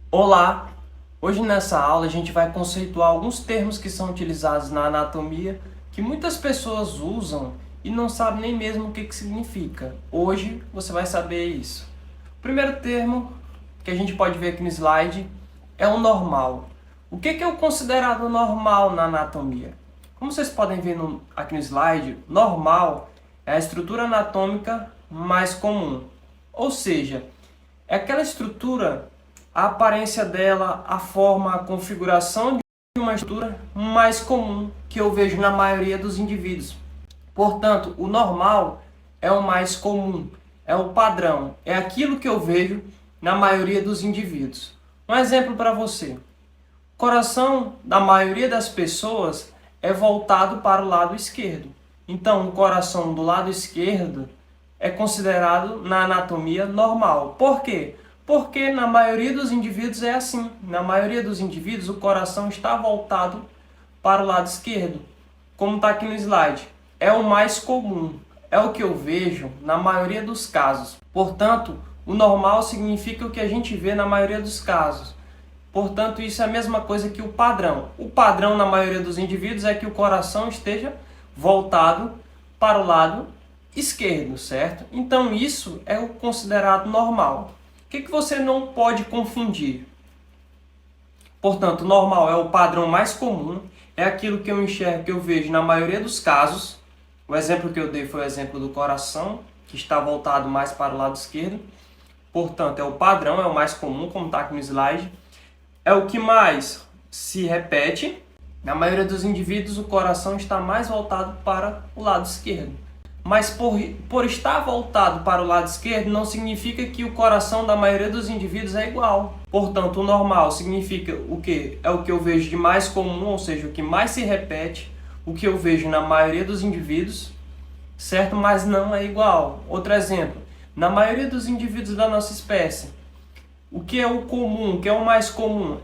Olá! Hoje nessa aula a gente vai conceituar alguns termos que são utilizados na anatomia que muitas pessoas usam e não sabem nem mesmo o que significa. Hoje você vai saber isso. O primeiro termo que a gente pode ver aqui no slide é o normal. O que é o considerado normal na anatomia? Como vocês podem ver aqui no slide, normal é a estrutura anatômica mais comum. Ou seja, é aquela estrutura, a aparência dela, a forma, a configuração de uma estrutura mais comum que eu vejo na maioria dos indivíduos. Portanto, o normal é o mais comum, é o padrão, é aquilo que eu vejo na maioria dos indivíduos. Um exemplo para você. O coração da maioria das pessoas é voltado para o lado esquerdo. Então, o coração do lado esquerdo é considerado na anatomia normal. Por quê? Porque na maioria dos indivíduos é assim. Na maioria dos indivíduos o coração está voltado para o lado esquerdo, como está aqui no slide. É o mais comum, é o que eu vejo na maioria dos casos. Portanto, o normal significa o que a gente vê na maioria dos casos. Portanto, isso é a mesma coisa que o padrão. O padrão na maioria dos indivíduos é que o coração esteja voltado para o lado esquerdo, certo? Então isso é o considerado normal. O que você não pode confundir? Portanto, normal é o padrão mais comum, é aquilo que eu enxergo, que eu vejo na maioria dos casos. O exemplo que eu dei foi o exemplo do coração, que está voltado mais para o lado esquerdo. Portanto, é o padrão, é o mais comum, como está aqui no slide. É o que mais se repete. Na maioria dos indivíduos, o coração está mais voltado para o lado esquerdo. Mas por estar voltado para o lado esquerdo, não significa que o coração da maioria dos indivíduos é igual. Portanto, o normal significa o quê? É o que eu vejo de mais comum, ou seja, o que mais se repete, o que eu vejo na maioria dos indivíduos, certo? Mas não é igual. Outro exemplo, na maioria dos indivíduos da nossa espécie, o que é o comum, o que é o mais comum?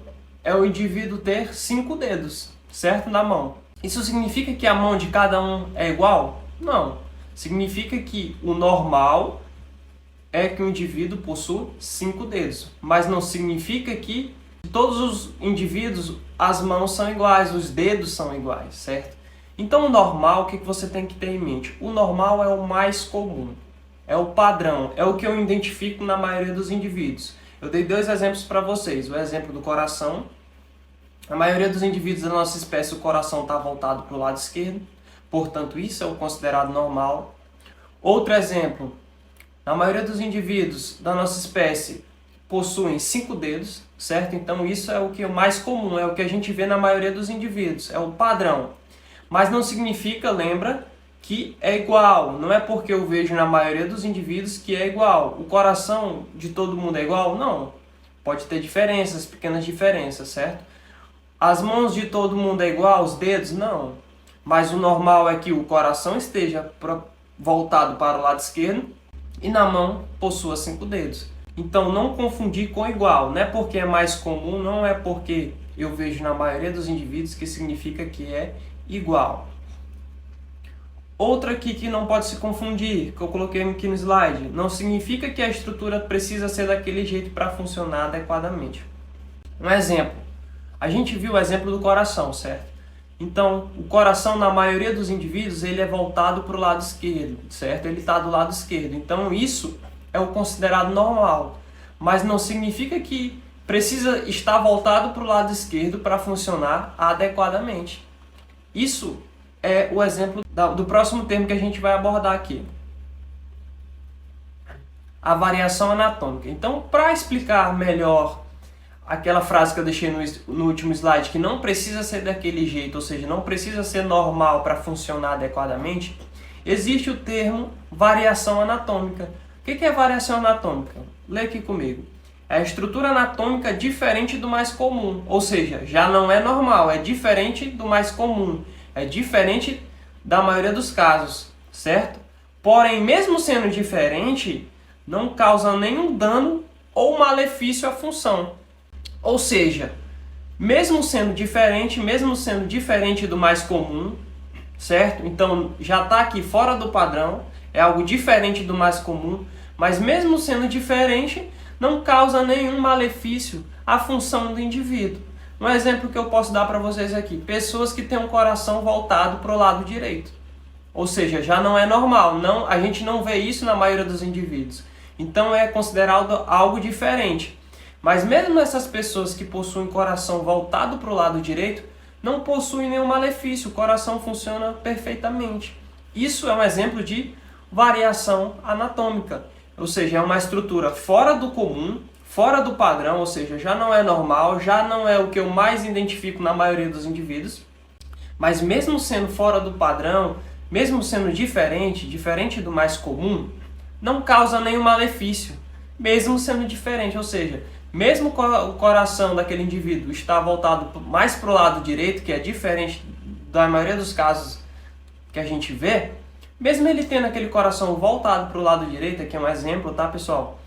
É o indivíduo ter 5 dedos, certo? Na mão. Isso significa que a mão de cada um é igual? Não. Significa que o normal é que o indivíduo possua 5 dedos. Mas não significa que todos os indivíduos, as mãos são iguais, os dedos são iguais, certo? Então o normal, o que você tem que ter em mente? O normal é o mais comum, é o padrão, é o que eu identifico na maioria dos indivíduos. Eu dei 2 exemplos para vocês. O exemplo do coração. A maioria dos indivíduos da nossa espécie, o coração está voltado para o lado esquerdo. Portanto, isso é o considerado normal. Outro exemplo. Na maioria dos indivíduos da nossa espécie possuem 5 dedos, certo? Então, isso é o que é o mais comum, é o que a gente vê na maioria dos indivíduos. É o padrão. Mas não significa, lembra, que é igual. Não é porque eu vejo na maioria dos indivíduos que é igual. O coração de todo mundo é igual? Não. Pode ter diferenças, pequenas diferenças, certo? As mãos de todo mundo é igual? Os dedos? Não. Mas o normal é que o coração esteja voltado para o lado esquerdo e na mão possua 5 dedos. Então não confundir com igual. Não é porque é mais comum, não é porque eu vejo na maioria dos indivíduos que significa que é igual. Outra aqui que não pode se confundir, que eu coloquei aqui no slide, não significa que a estrutura precisa ser daquele jeito para funcionar adequadamente. Um exemplo, a gente viu o exemplo do coração, certo? Então, o coração na maioria dos indivíduos ele é voltado para o lado esquerdo, certo? Ele está do lado esquerdo. Então, isso é o considerado normal. Mas não significa que precisa estar voltado para o lado esquerdo para funcionar adequadamente. Isso é o exemplo do próximo termo que a gente vai abordar aqui. A variação anatômica. Então, para explicar melhor aquela frase que eu deixei no último slide, que não precisa ser daquele jeito, ou seja, não precisa ser normal para funcionar adequadamente, existe o termo variação anatômica. O que é variação anatômica? Lê aqui comigo. É a estrutura anatômica diferente do mais comum, ou seja, já não é normal, é diferente do mais comum, é diferente da maioria dos casos, certo? Porém, mesmo sendo diferente, não causa nenhum dano ou malefício à função. Ou seja, mesmo sendo diferente do mais comum, certo? Então já está aqui fora do padrão, é algo diferente do mais comum, mas mesmo sendo diferente, não causa nenhum malefício à função do indivíduo. Um exemplo que eu posso dar para vocês aqui, pessoas que têm um coração voltado para o lado direito. Ou seja, já não é normal, a gente não vê isso na maioria dos indivíduos. Então é considerado algo diferente. Mas mesmo essas pessoas que possuem coração voltado para o lado direito, não possuem nenhum malefício, o coração funciona perfeitamente. Isso é um exemplo de variação anatômica, ou seja, é uma estrutura fora do comum, fora do padrão, ou seja, já não é normal, já não é o que eu mais identifico na maioria dos indivíduos, mas mesmo sendo fora do padrão, mesmo sendo diferente do mais comum, não causa nenhum malefício, mesmo sendo diferente, ou seja, mesmo o coração daquele indivíduo está voltado mais para o lado direito, que é diferente da maioria dos casos que a gente vê, mesmo ele tendo aquele coração voltado para o lado direito, aqui é um exemplo, tá pessoal?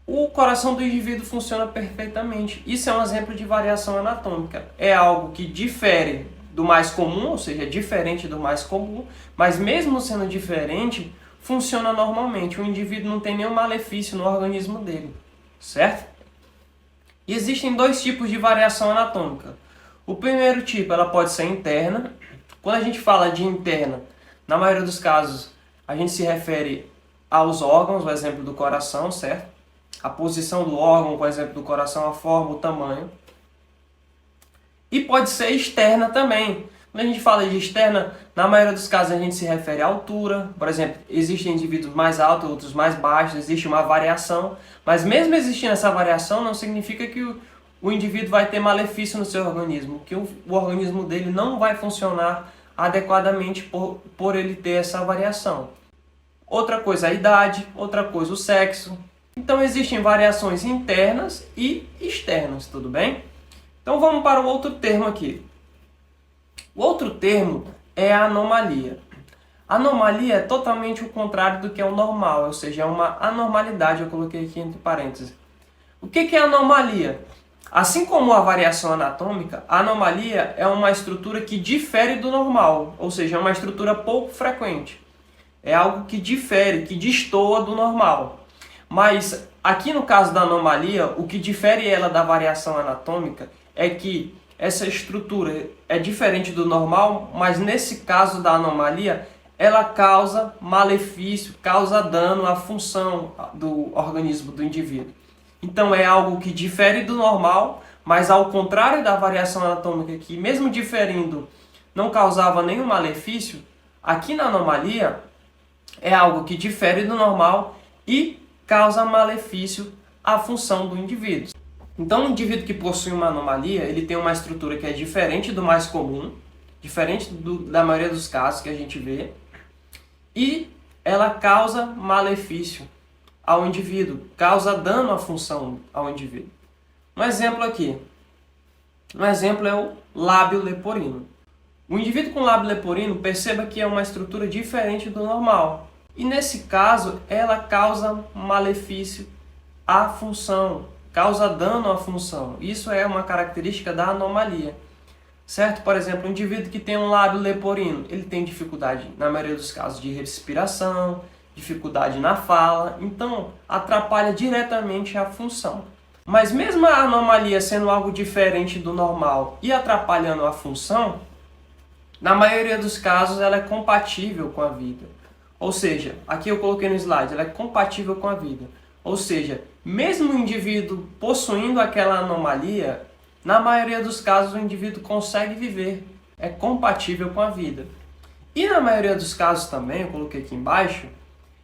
O coração do indivíduo funciona perfeitamente. Isso é um exemplo de variação anatômica. É algo que difere do mais comum, ou seja, é diferente do mais comum, mas mesmo sendo diferente, funciona normalmente. O indivíduo não tem nenhum malefício no organismo dele, certo? E existem dois tipos de variação anatômica. O primeiro tipo, ela pode ser interna. Quando a gente fala de interna, na maioria dos casos, a gente se refere aos órgãos, o exemplo do coração, certo? A posição do órgão, por exemplo, do coração, a forma, o tamanho. E pode ser externa também. Quando a gente fala de externa, na maioria dos casos a gente se refere à altura. Por exemplo, existem indivíduos mais altos, outros mais baixos, existe uma variação. Mas mesmo existindo essa variação, não significa que o indivíduo vai ter malefício no seu organismo, que o organismo dele não vai funcionar adequadamente por ele ter essa variação. Outra coisa a idade, outra coisa o sexo. Então existem variações internas e externas, tudo bem? Então vamos para o outro termo aqui. O outro termo é a anomalia. Anomalia é totalmente o contrário do que é o normal, ou seja, é uma anormalidade, eu coloquei aqui entre parênteses. O que é anomalia? Assim como a variação anatômica, a anomalia é uma estrutura que difere do normal, ou seja, é uma estrutura pouco frequente. É algo que difere, que destoa do normal. Mas aqui no caso da anomalia, o que difere ela da variação anatômica é que essa estrutura é diferente do normal, mas nesse caso da anomalia, ela causa malefício, causa dano à função do organismo do indivíduo. Então é algo que difere do normal, mas ao contrário da variação anatômica, que mesmo diferindo não causava nenhum malefício, aqui na anomalia é algo que difere do normal e causa malefício à função do indivíduo. Então, o indivíduo que possui uma anomalia, ele tem uma estrutura que é diferente do mais comum, diferente da maioria dos casos que a gente vê, e ela causa malefício ao indivíduo, causa dano à função ao indivíduo. Um exemplo aqui. Um exemplo é o lábio leporino. O indivíduo com lábio leporino, perceba que é uma estrutura diferente do normal. E nesse caso, ela causa malefício à função, causa dano à função. Isso é uma característica da anomalia. Certo? Por exemplo, um indivíduo que tem um lábio leporino, ele tem dificuldade, na maioria dos casos, de respiração, dificuldade na fala, então atrapalha diretamente a função. Mas mesmo a anomalia sendo algo diferente do normal e atrapalhando a função, na maioria dos casos ela é compatível com a vida. Ou seja, aqui eu coloquei no slide, ela é compatível com a vida. Ou seja, mesmo o indivíduo possuindo aquela anomalia, na maioria dos casos o indivíduo consegue viver, é compatível com a vida. E na maioria dos casos também, eu coloquei aqui embaixo,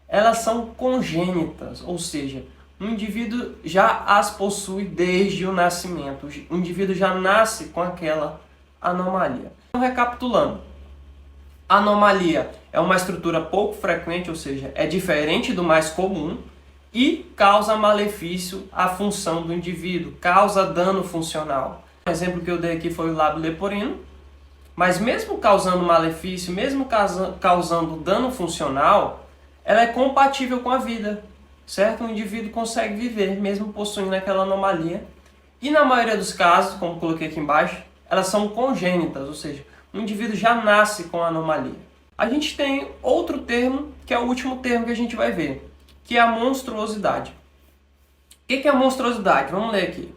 elas são congênitas, ou seja, o indivíduo já as possui desde o nascimento, o indivíduo já nasce com aquela anomalia. Então, recapitulando, a anomalia é uma estrutura pouco frequente, ou seja, é diferente do mais comum e causa malefício à função do indivíduo, causa dano funcional. O exemplo que eu dei aqui foi o lábio leporino, mas mesmo causando malefício, mesmo causando dano funcional, ela é compatível com a vida, certo? O indivíduo consegue viver, mesmo possuindo aquela anomalia. E na maioria dos casos, como coloquei aqui embaixo, elas são congênitas, ou seja, o indivíduo já nasce com a anomalia. A gente tem outro termo, que é o último termo que a gente vai ver, que é a monstruosidade. que é a monstruosidade? Vamos ler aqui.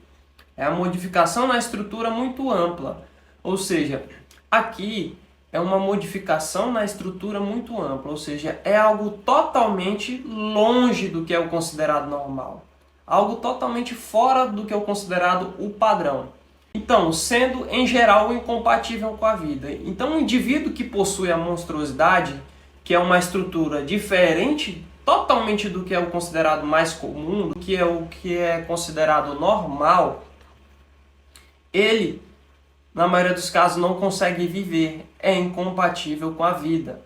É a modificação na estrutura muito ampla. Ou seja, aqui é uma modificação na estrutura muito ampla. Ou seja, é algo totalmente longe do que é o considerado normal. Algo totalmente fora do que é o considerado o padrão. Então, sendo em geral incompatível com a vida. Então, um indivíduo que possui a monstruosidade, que é uma estrutura diferente totalmente do que é o considerado mais comum, do que é o que é considerado normal, ele, na maioria dos casos, não consegue viver, é incompatível com a vida.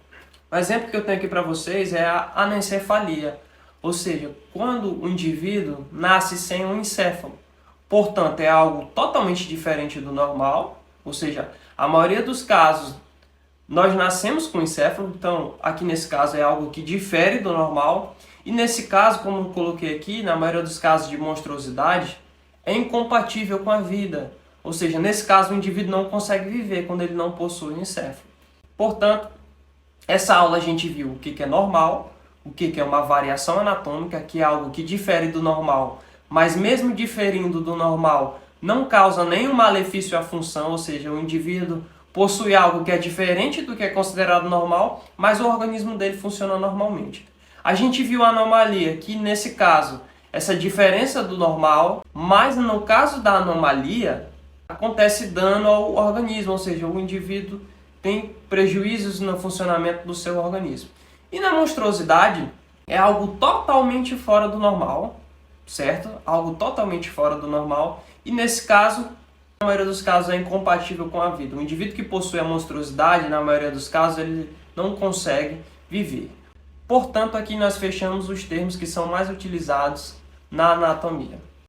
O exemplo que eu tenho aqui para vocês é a anencefalia, ou seja, quando o indivíduo nasce sem um encéfalo. Portanto, é algo totalmente diferente do normal, ou seja, a maioria dos casos nós nascemos com encéfalo, então aqui nesse caso é algo que difere do normal, e nesse caso, como eu coloquei aqui, na maioria dos casos de monstruosidade, é incompatível com a vida, ou seja, nesse caso o indivíduo não consegue viver quando ele não possui encéfalo. Portanto, essa aula a gente viu o que é normal, o que é uma variação anatômica, que é algo que difere do normal, mas mesmo diferindo do normal, não causa nenhum malefício à função, ou seja, o indivíduo possui algo que é diferente do que é considerado normal, mas o organismo dele funciona normalmente. A gente viu a anomalia, que nesse caso, essa diferença do normal, mas no caso da anomalia, acontece dano ao organismo, ou seja, o indivíduo tem prejuízos no funcionamento do seu organismo. E na monstruosidade, é algo totalmente fora do normal, certo? Algo totalmente fora do normal, e nesse caso, na maioria dos casos é incompatível com a vida. O indivíduo que possui a monstruosidade, na maioria dos casos, ele não consegue viver. Portanto, aqui nós fechamos os termos que são mais utilizados na anatomia.